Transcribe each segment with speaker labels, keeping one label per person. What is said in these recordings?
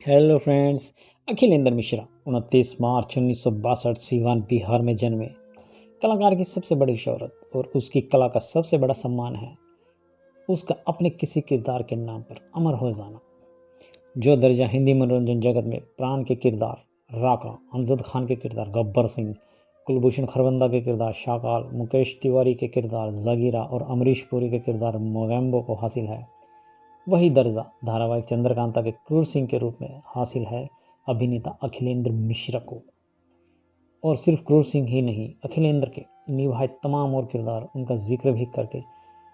Speaker 1: Hello friends. Akhilendra Mishra 29 March 1962 Siwan Bihar में जन्मे। कलाकार की सबसे बड़ी शोहरत और उसकी कला का सबसे बड़ा सम्मान है उसका अपने किसी किरदार के नाम पर अमर हो जाना। जो दर्जा हिंदी मनोरंजन जगत में प्राण के किरदार राका, अमजद खान के किरदार गब्बर सिंह, कुलभूषण खरबंदा के किरदार शाकाल, मुकेश तिवारी के किरदार जागीरा और अमरीश पुरी के किरदार मोगैम्बो को हासिल है, वही दर्जा धारावाहिक चंद्रकांता के क्रूर सिंह के रूप में हासिल है अभिनेता अखिलेंद्र मिश्रा को। और सिर्फ क्रूर सिंह ही नहीं, अखिलेंद्र के निभाए तमाम और किरदार उनका जिक्र भी करके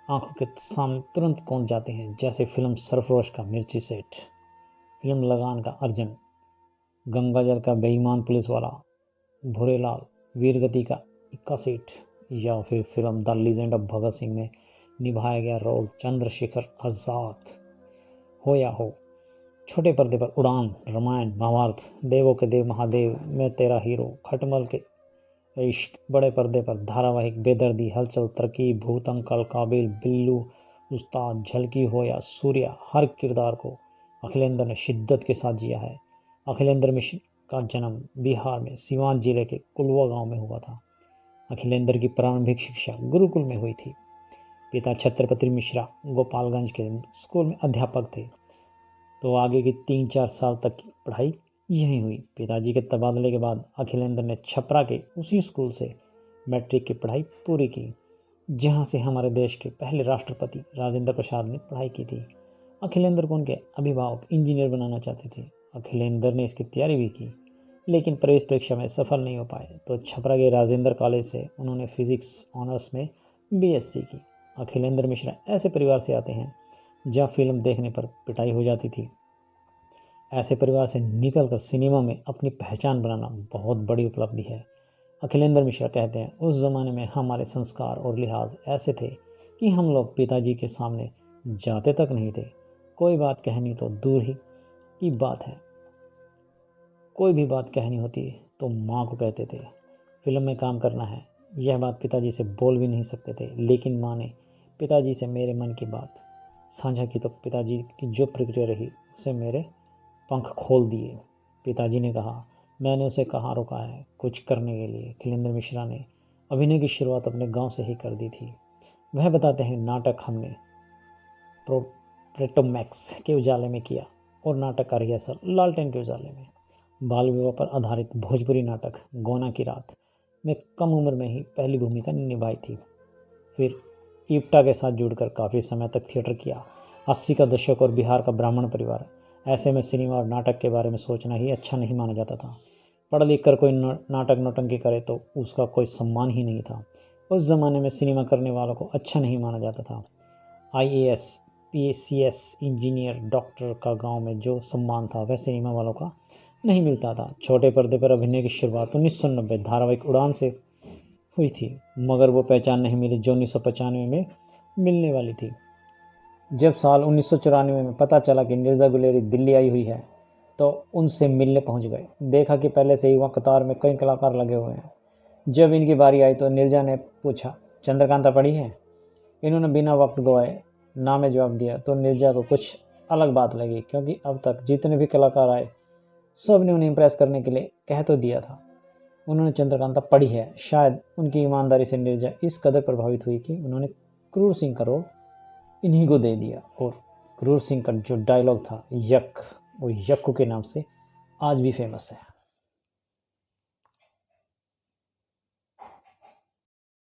Speaker 1: आंखों के सामने तुरंत पहुंच जाते हैं, जैसे फिल्म सरफरोश का मिर्ची सेठ, फिल्म लगान का अर्जुन, गंगाजल का बेईमान पुलिस वाला भूरेलाल, वीरगति का इक्का सेठ, या फिर film the legend of Bhagat Singh में निभाया गया रोल चंद्रशेखर आजाद हो या हो। छोटे पर्दे पर उड़ान, रामायण, महाभारत, देवों के देव महादेव, मैं तेरा हीरो, खटमल के इश्क, बड़े पर्दे पर धारावाहिक बेदर्दी, हलचल, तरकीब, भूत अंकल, काबिल, बिल्लू, उस्ताद, झलकी हो या सूर्या, हर किरदार को अखिलेंद्र ने शिद्दत के साथ जिया है। अखिलेंद्र मिश्र का जन्म बिहार में सीवान जिले के कुलवा गांव में हुआ था। अखिलेंद्र की प्रारंभिक शिक्षा गुरुकुल में हुई थी। पिता छत्रपति मिश्रा गोपालगंज के स्कूल में अध्यापक थे, तो आगे की 3-4 साल तक की पढ़ाई यहीं हुई। पिताजी के तबादले के बाद अखिलेंद्र ने छपरा के उसी स्कूल से मैट्रिक की पढ़ाई पूरी की, जहां से हमारे देश के पहले राष्ट्रपति राजेंद्र प्रसाद ने पढ़ाई की थी। अखिलेंद्र को उनके अभिभावक इंजीनियर बनाना चाहते थे। अखिलेंद्र ने इसकी तैयारी भी की, लेकिन प्रवेश परीक्षा में सफल नहीं हो पाए, तो छपरा के राजेंद्र कॉलेज से उन्होंने फिजिक्स ऑनर्स में बीएससी की। अखिलेंद्र मिश्रा ऐसे परिवार से आते हैं जहाँ फिल्म देखने पर पिटाई हो जाती थी। ऐसे परिवार से निकलकर सिनेमा में अपनी पहचान बनाना बहुत बड़ी उपलब्धि है। अखिलेंद्र मिश्रा कहते हैं, उस ज़माने में हमारे संस्कार और लिहाज ऐसे थे कि हम लोग पिताजी के सामने जाते तक नहीं थे। कोई बात कहनी तो दूर ही की बात है, कोई भी बात कहनी होती तो माँ को कहते थे। फिल्म में काम करना है, यह बात पिताजी से बोल भी नहीं सकते थे, लेकिन माँ ने पिताजी से मेरे मन की बात साझा की तो पिताजी की जो प्रक्रिया रही उसे मेरे पंख खोल दिए। पिताजी ने कहा, मैंने उसे कहाँ रोका है कुछ करने के लिए। अखिलेंद्र मिश्रा ने अभिनय की शुरुआत अपने गांव से ही कर दी थी। वह बताते हैं, नाटक हमने प्रेटोमैक्स के उजाले में किया और नाटक का रिहर्सल लालटेन के उजाले में। बाल विवाह पर आधारित भोजपुरी नाटक गौना की रात में कम उम्र में ही पहली भूमिका निभाई थी। फिर इप्टा के साथ जुड़कर काफ़ी समय तक थिएटर किया। 80 का दशक और बिहार का ब्राह्मण परिवार, ऐसे में सिनेमा और नाटक के बारे में सोचना ही अच्छा नहीं माना जाता था। पढ़ लिख कर कोई नाटक नौटंकी करे तो उसका कोई सम्मान ही नहीं था। उस ज़माने में सिनेमा करने वालों को अच्छा नहीं माना जाता था। IAS, PCS, इंजीनियर, डॉक्टर का गांव में जो सम्मान था वह सिनेमा वालों का नहीं मिलता था। छोटे पर्दे पर अभिनय की शुरुआत 1990 धारावाहिक उड़ान से हुई थी, मगर वो पहचान नहीं मिली जो 1995 में मिलने वाली थी। जब साल 1994 में पता चला कि नीरजा गुलेरी दिल्ली आई हुई है, तो उनसे मिलने पहुंच गए। देखा कि पहले से ही वहाँ कतार में कई कलाकार लगे हुए हैं। जब इनकी बारी आई तो नीरजा ने पूछा, चंद्रकांता पढ़ी है? इन्होंने बिना वक्त गवाए ना में जवाब दिया, तो नीरजा को कुछ अलग बात लगी, क्योंकि अब तक जितने भी कलाकार आए सब ने उन्हें इम्प्रेस करने के लिए कह तो दिया था। उन्होंने चंद्रकांता पढ़ी है। शायद उनकी ईमानदारी से नीरजा इस कदर प्रभावित हुई कि उन्होंने क्रूर सिंह का रोल इन्हीं को दे दिया। और क्रूर सिंह का जो डायलॉग था यक, वो यक्कू के नाम से आज भी फेमस है।